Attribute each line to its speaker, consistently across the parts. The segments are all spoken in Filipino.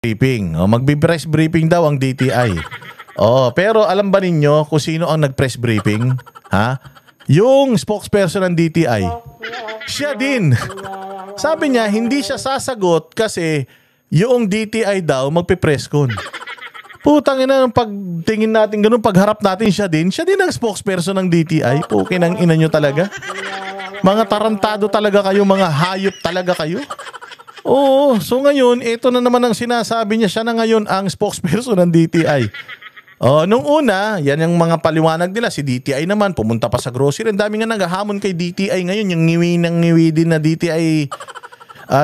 Speaker 1: briefing. Magbi-press briefing daw ang DTI. Pero alam ba ninyo kung sino ang nag-press briefing? Ha? Yung spokesperson ng DTI. Siya din. Sabi niya, hindi siya sasagot kasi yung DTI daw magpe-press con. Putang ina, nung pagtingin natin ganun, pagharap natin siya din ang spokesperson ng DTI. Pukin ang ina nyo talaga. Mga tarantado talaga kayo, mga hayop talaga kayo. Oo, so ngayon, ito na naman ang sinasabi niya, siya na ngayon ang spokesperson ng DTI. Nung una, yan yung mga paliwanag nila, si DTI naman, pumunta pa sa grocery. Ang dami nga naghahamon kay DTI ngayon, yung ngiwi din na DTI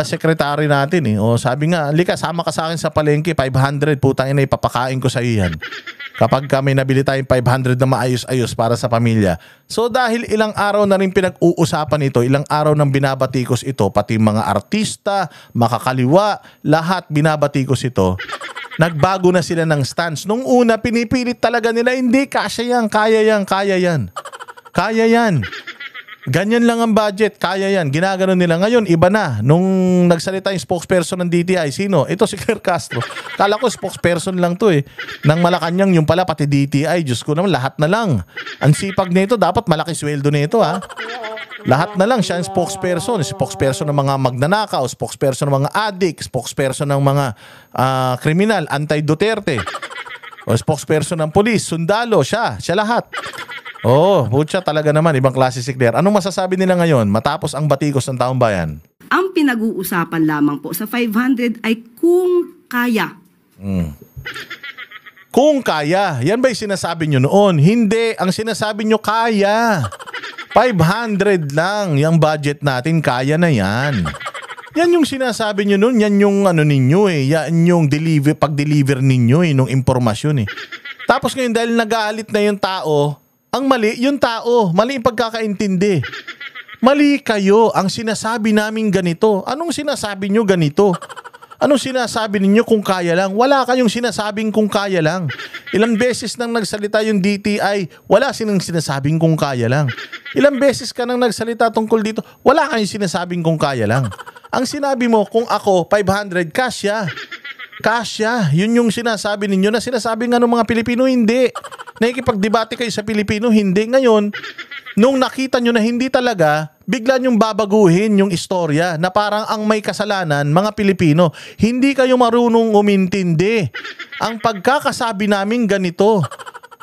Speaker 1: secretary natin eh. Sabi nga, Lika, sama ka sa akin sa palengke, 500, putang ina, ipapakain ko sa iyo yan. Kapag kami nabili tayong 500 na maayos-ayos para sa pamilya. So dahil ilang araw na rin pinag-uusapan ito, ilang araw nang binabatikos ito, pati mga artista, makakaliwa, lahat binabatikos ito. Nagbago na sila ng stance. Nung una, pinipilit talaga nila, hindi, kasya yan, kaya yan, kaya yan. Kaya yan. Ganyan lang ang budget, kaya yan. Ginagano nila. Ngayon, iba na. Nung nagsalita yung spokesperson ng DTI, sino? Ito si Claire Castro. Kala ko spokesperson lang to eh. Nang Malacanang, yung pala pati DTI. Diyos ko naman, lahat na lang. Ang sipag nito, dapat malaki sweldo nito ha. Lahat na lang siya ang spokesperson. Spokesperson ng mga magnanakaw, spokesperson ng mga addict, spokesperson ng mga kriminal, anti-Duterte. O spokesperson ng polis, sundalo, siya lahat. Putya talaga naman, ibang klase si Claire. Anong masasabi nila ngayon matapos ang batikos ng taong bayan?
Speaker 2: Ang pinag-uusapan lamang po sa 500 ay kung kaya.
Speaker 1: Kung kaya. Yan ba yung sinasabi nyo noon? Hindi. Ang sinasabi nyo kaya. 500 lang yung budget natin. Kaya na yan. Yan yung sinasabi nyo noon. Yan yung ano ninyo eh. Yan yung pag-deliver ninyo eh. Nung impormasyon eh. Tapos ngayon dahil nag-aalit na yung tao, ang mali, yung tao, mali yung pagkakaintindi. Mali kayo, ang sinasabi namin ganito. Anong sinasabi nyo ganito? Anong sinasabi ninyo kung kaya lang? Wala kayong sinasabing kung kaya lang. Ilang beses nang nagsalita yung DTI, wala silang sinasabing kung kaya lang. Ilang beses ka nang nagsalita tungkol dito, wala kayong sinasabing kung kaya lang. Ang sinabi mo, kung ako, 500, kasya. Kasya. Yun yung sinasabi ninyo na sinasabi nga ng mga Pilipino, hindi. Nakikipagdebate kayo sa Pilipino, hindi. Ngayon, nung nakita nyo na hindi talaga, bigla nyong babaguhin yung istorya na parang ang may kasalanan, mga Pilipino. Hindi kayo marunong umintindi. Ang pagkakasabi namin ganito,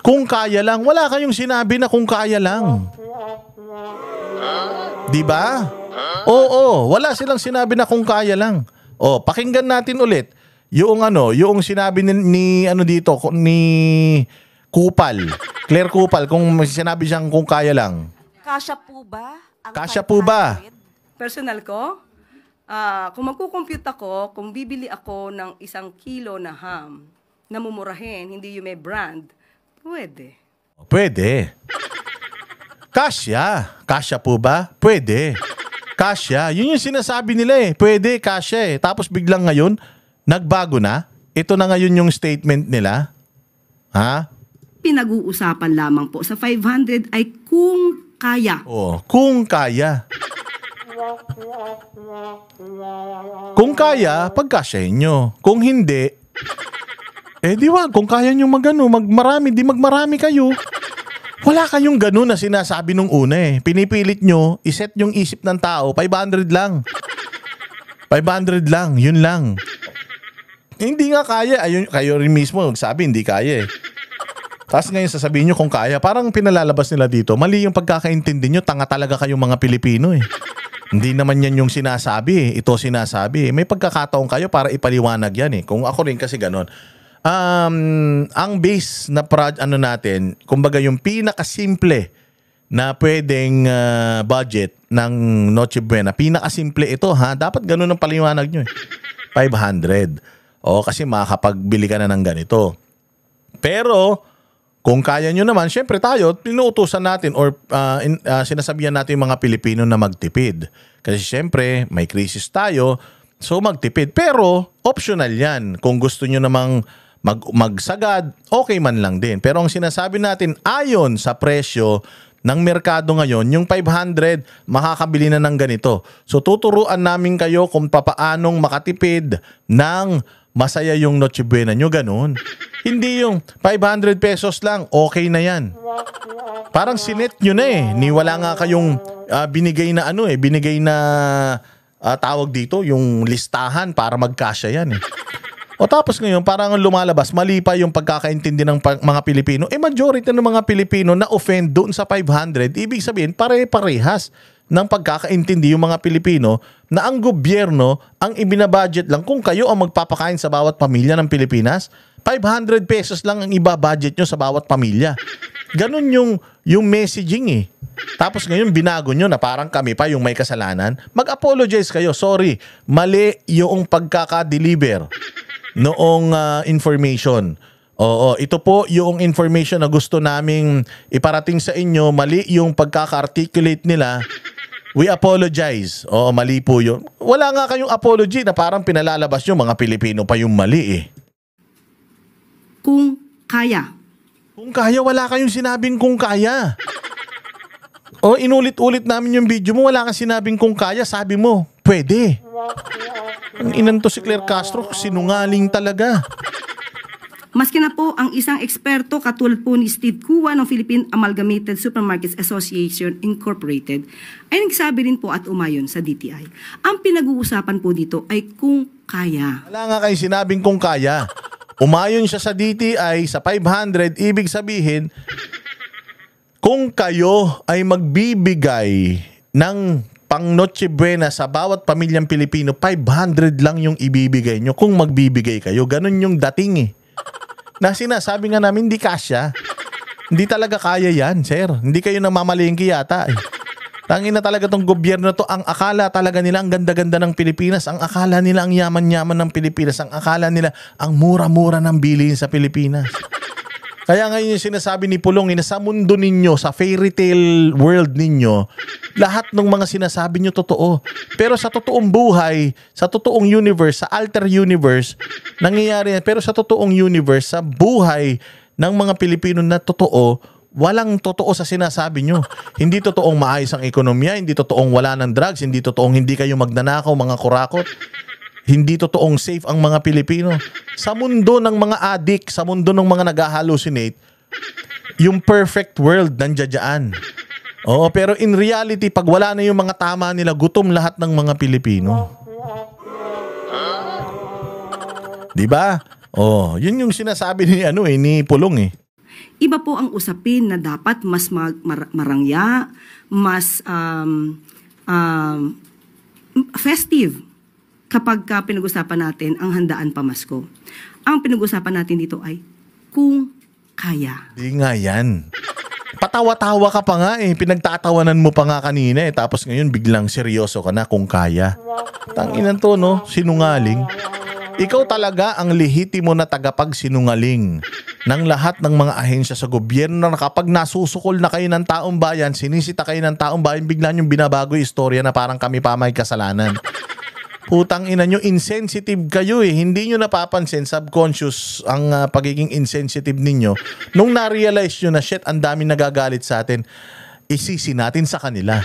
Speaker 1: kung kaya lang, wala kayong sinabi na kung kaya lang. Diba? Oo, wala silang sinabi na kung kaya lang. Pakinggan natin ulit. Yung sinabi ni Kupal, Claire Kupal, kung sinabi siyang kung kaya lang.
Speaker 3: Kasya po ba?
Speaker 1: Kasya po ba?
Speaker 2: Personal ko, kung magkukompute ako, kung bibili ako ng 1 kilo na ham na mumurahin, hindi yung may brand, pwede.
Speaker 1: Pwede. Kasya. Kasya po ba? Pwede. Kasya. Yun yung sinasabi nila eh. Pwede, kasya eh. Tapos biglang ngayon, nagbago na. Ito na ngayon yung statement nila. Ha?
Speaker 2: Pinag-uusapan lamang po sa 500 ay kung kaya.
Speaker 1: Kung kaya. Kung kaya, pagkasyahin nyo. Kung hindi, di wag. Kung kaya nyo magmarami, di magmarami kayo. Wala kayong ganun na sinasabi nung una eh. Pinipilit nyo, iset yung isip ng tao, 500 lang. 500 lang, yun lang. Hindi nga kaya. Ayun, kayo rin mismo sabi, hindi kaya eh. Tapos ngayon sasabihin nyo kung kaya, parang pinalalabas nila dito. Mali yung pagkakaintindi nyo, tanga talaga kayong mga Pilipino eh. Hindi naman yan yung sinasabi eh. Ito sinasabi eh. May pagkakataon kayo para ipaliwanag yan eh. Kung ako rin kasi ganon. Ang base na natin, kumbaga yung pinakasimple na pwedeng budget ng Noche Buena, pinakasimple ito ha. Dapat ganon ang paliwanag nyo eh. 500. Kasi makakapagbili ka na ng ganito. Pero kung kaya nyo naman, syempre tayo, pinuutusan natin or sinasabihan natin yung mga Pilipino na magtipid. Kasi syempre, may krisis tayo, so magtipid. Pero, optional yan. Kung gusto nyo namang magsagad, okay man lang din. Pero ang sinasabi natin, ayon sa presyo ng merkado ngayon, yung 500, makakabili na ng ganito. So tuturuan namin kayo kung papaanong makatipid ng masaya yung Noche Buena nyo, ganun. Hindi yung 500 pesos lang, okay na yan. Parang sinet nyo na eh. Ni wala nga kayong binigay na binigay na tawag dito, yung listahan para magkasya yan eh. O tapos ngayon, parang lumalabas, mali pa yung pagkakaintindi ng mga Pilipino. Majority ng mga Pilipino na offend doon sa 500, ibig sabihin, pare-parehas ng pagkakaintindi yung mga Pilipino na ang gobyerno ang ibinabudget lang. Kung kayo ang magpapakain sa bawat pamilya ng Pilipinas, 500 pesos lang ang ibabudget nyo sa bawat pamilya. Ganun yung messaging eh. Tapos ngayon binago nyo na parang kami pa yung may kasalanan. Mag-apologize kayo. Sorry, mali yung pagkaka-deliver noong information. Oo, ito po yung information na gusto naming iparating sa inyo. Mali yung pagkaka-articulate nila. We apologize. Oo, mali po yun. Wala nga kayong apology na parang pinalalabas nyo, mga Pilipino pa yung mali eh.
Speaker 2: Kung kaya.
Speaker 1: Kung kaya, wala kayong sinabing kung kaya. O, inulit-ulit namin yung video mo, wala kang sinabing kung kaya, sabi mo, pwede. Ang inanto si Claire Castro, sinungaling talaga.
Speaker 2: Maski na po ang isang eksperto katulad po ni Steve Kua ng Philippine Amalgamated Supermarkets Association Incorporated ay nagsabi rin po at umayon sa DTI. Ang pinag-uusapan po dito ay kung kaya.
Speaker 1: Wala nga kayo sinabing kung kaya. Umayon siya sa DTI sa 500, ibig sabihin, kung kayo ay magbibigay ng pang Noche Buena sa bawat pamilyang Pilipino, 500 lang yung ibibigay nyo kung magbibigay kayo. Ganun yung dating eh. Na sinasabi nga namin, hindi kasya. Hindi talaga kaya yan, sir. Hindi kayo namamalengke yata eh. Tangin na talaga tong gobyerno to. Ang akala talaga nila ang ganda-ganda ng Pilipinas. Ang akala nila ang yaman-yaman ng Pilipinas. Ang akala nila ang mura-mura ng bilihin sa Pilipinas. Kaya ngayon yung sinasabi ni Pulong, sa mundo ninyo, sa fairy tale world ninyo, lahat ng mga sinasabi nyo totoo. Pero sa totoong buhay, sa totoong universe, sa alter universe, nangyayari yan. Pero sa totoong universe, sa buhay ng mga Pilipino na totoo, walang totoo sa sinasabi nyo. Hindi totoong maayos ang ekonomiya, hindi totoong wala ng drugs, hindi totoong hindi kayo magnanakaw, mga kurakot. Hindi totoong safe ang mga Pilipino. Sa mundo ng mga addict, sa mundo ng mga nag-hallucinate, yung perfect world nandiyan. Oo, pero in reality, pag wala na yung mga tama nila, gutom lahat ng mga Pilipino. Diba? Oh, yun yung sinasabi ni Pulong eh.
Speaker 2: Iba po ang usapin na dapat mas marangya, mas festive kapag pinag-usapan natin ang handaan pamasko. Ang pinag-usapan natin dito ay kung kaya.
Speaker 1: Di nga yan. Patawa-tawa ka pa nga eh. Pinagtatawanan mo pa nga kanina eh. Tapos ngayon biglang seryoso ka na kung kaya. Tanginan to no, sinungaling. Ikaw talaga ang lehitimo na tagapagsinungaling ng lahat ng mga ahensya sa gobyerno na kapag nasusukol na kayo ng taong bayan, sinisita kayo ng taong bayan, bigla niyong binabago yung istorya na parang kami pa may kasalanan. Putang ina nyo, insensitive kayo eh. Hindi nyo napapansin, subconscious ang pagiging insensitive ninyo. Nung na-realize nyo na shit, ang dami nagagalit sa atin, isisi natin sa kanila.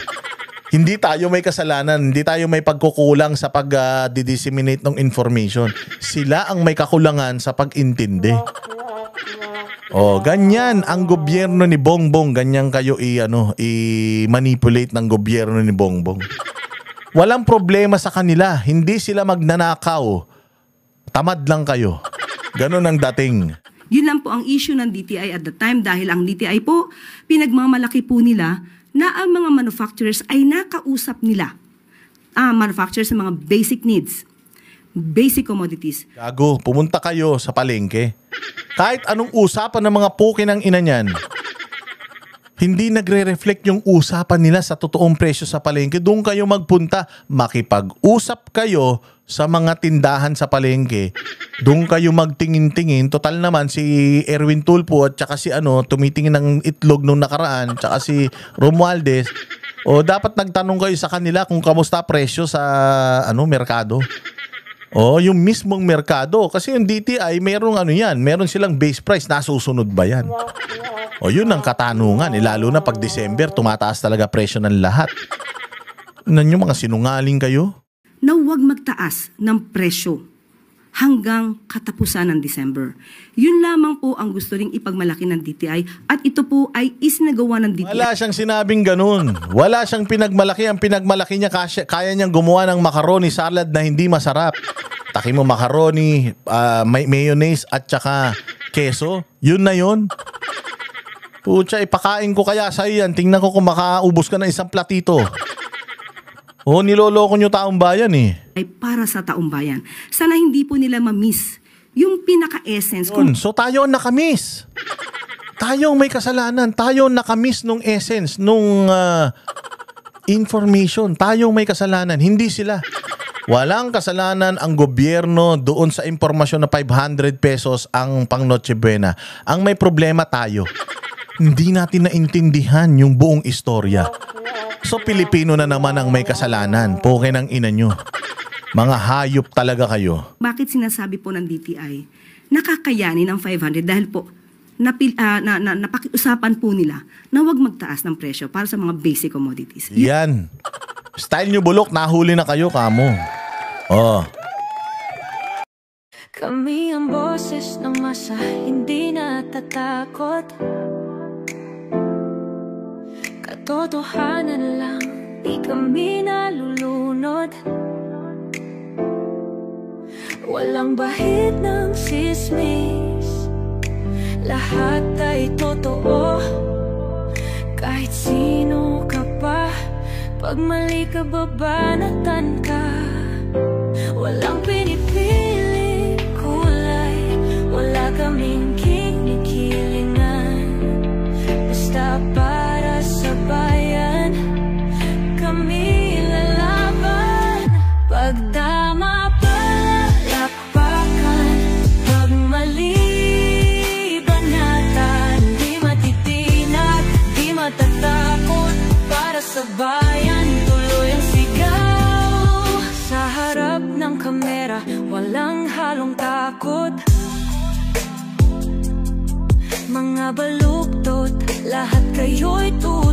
Speaker 1: Hindi tayo may kasalanan, hindi tayo may pagkukulang sa pag-disseminate ng information. Sila ang may kakulangan sa pag-intindi. Oh, ganyan ang gobyerno ni Bongbong, ganyan kayo i-manipulate ng gobyerno ni Bongbong. Walang problema sa kanila. Hindi sila magnanakaw. Tamad lang kayo. Ganon ang dating.
Speaker 2: Yun lang po ang issue ng DTI at the time dahil ang DTI po, pinagmamalaki po nila na ang mga manufacturers ay nakausap nila. Manufacturers sa mga basic needs, basic commodities.
Speaker 1: Gago, pumunta kayo sa palengke. Kahit anong usapan ng mga puki ng ina niyan, hindi nagre-reflect yung usapan nila sa totoong presyo sa palengke. Doon kayo magpunta, makipag-usap kayo sa mga tindahan sa palengke. Doon kayo magtingin-tingin. Total naman si Erwin Tulfo at saka si tumitingin ng itlog nung nakaraan, tsaka si Romualdez. O dapat nagtanong kayo sa kanila kung kamusta presyo sa merkado. O yung mismong merkado. Kasi yung DTI, meron silang base price. Nasusunod ba yan? O yun ang katanungan, lalo na pag December, tumataas talaga presyo ng lahat. Nan yung mga sinungaling kayo?
Speaker 2: Na huwag magtaas ng presyo hanggang katapusan ng December. Yun lamang po ang gusto ring ipagmalaki ng DTI at ito po ay isinagawa ng DTI.
Speaker 1: Wala siyang sinabing ganun. Wala siyang pinagmalaki. Ang pinagmalaki niya, kaya niyang gumawa ng macaroni salad na hindi masarap. Taki mo macaroni, may mayonnaise at saka keso. Yun na yun. Pucha, ipakain ko kaya sa'yo yan. Tingnan ko kung makaubos ka ng isang platito. Oh, niloloko nyo taong bayan eh.
Speaker 2: Ay para sa taong bayan. Sana hindi po nila ma-miss yung pinaka-essence.
Speaker 1: So tayo ang nakamiss. Tayo ang may kasalanan. Tayo ang nakamiss nung essence, nung information. Tayo ang may kasalanan. Hindi sila. Walang kasalanan ang gobyerno doon sa impormasyon na 500 pesos ang pang Noche Buena. Ang may problema tayo. Hindi natin naintindihan yung buong istorya. So Pilipino na naman ang may kasalanan. Poke ng ina nyo. Mga hayop talaga kayo.
Speaker 2: Bakit sinasabi po ng DTI nakakayanin ng 500 dahil po napakiusapan po nila na huwag magtaas ng presyo para sa mga basic commodities.
Speaker 1: Yan. Style nyo bulok, nahuli na kayo kamo. Oh.
Speaker 3: Kami ang boses ng masa, hindi natatakot. Katotohanan lang, di kami nalulunod. Walang bahid ng sismis, lahat ay totoo. Kahit sino ka pa, pag mali ka babanatan ka. Walang pinipili kulay, wala kaming kinikilingan. Basta para sa bayan, kami lalaban. Pag tama palapakan, pag mali banatan. Di matitinag, di matatakot, para sa bayan tuloy ang sigaw. Sa harap ng kamera, walang halong takot. Mga baluktot, lahat kayo'y tuwa.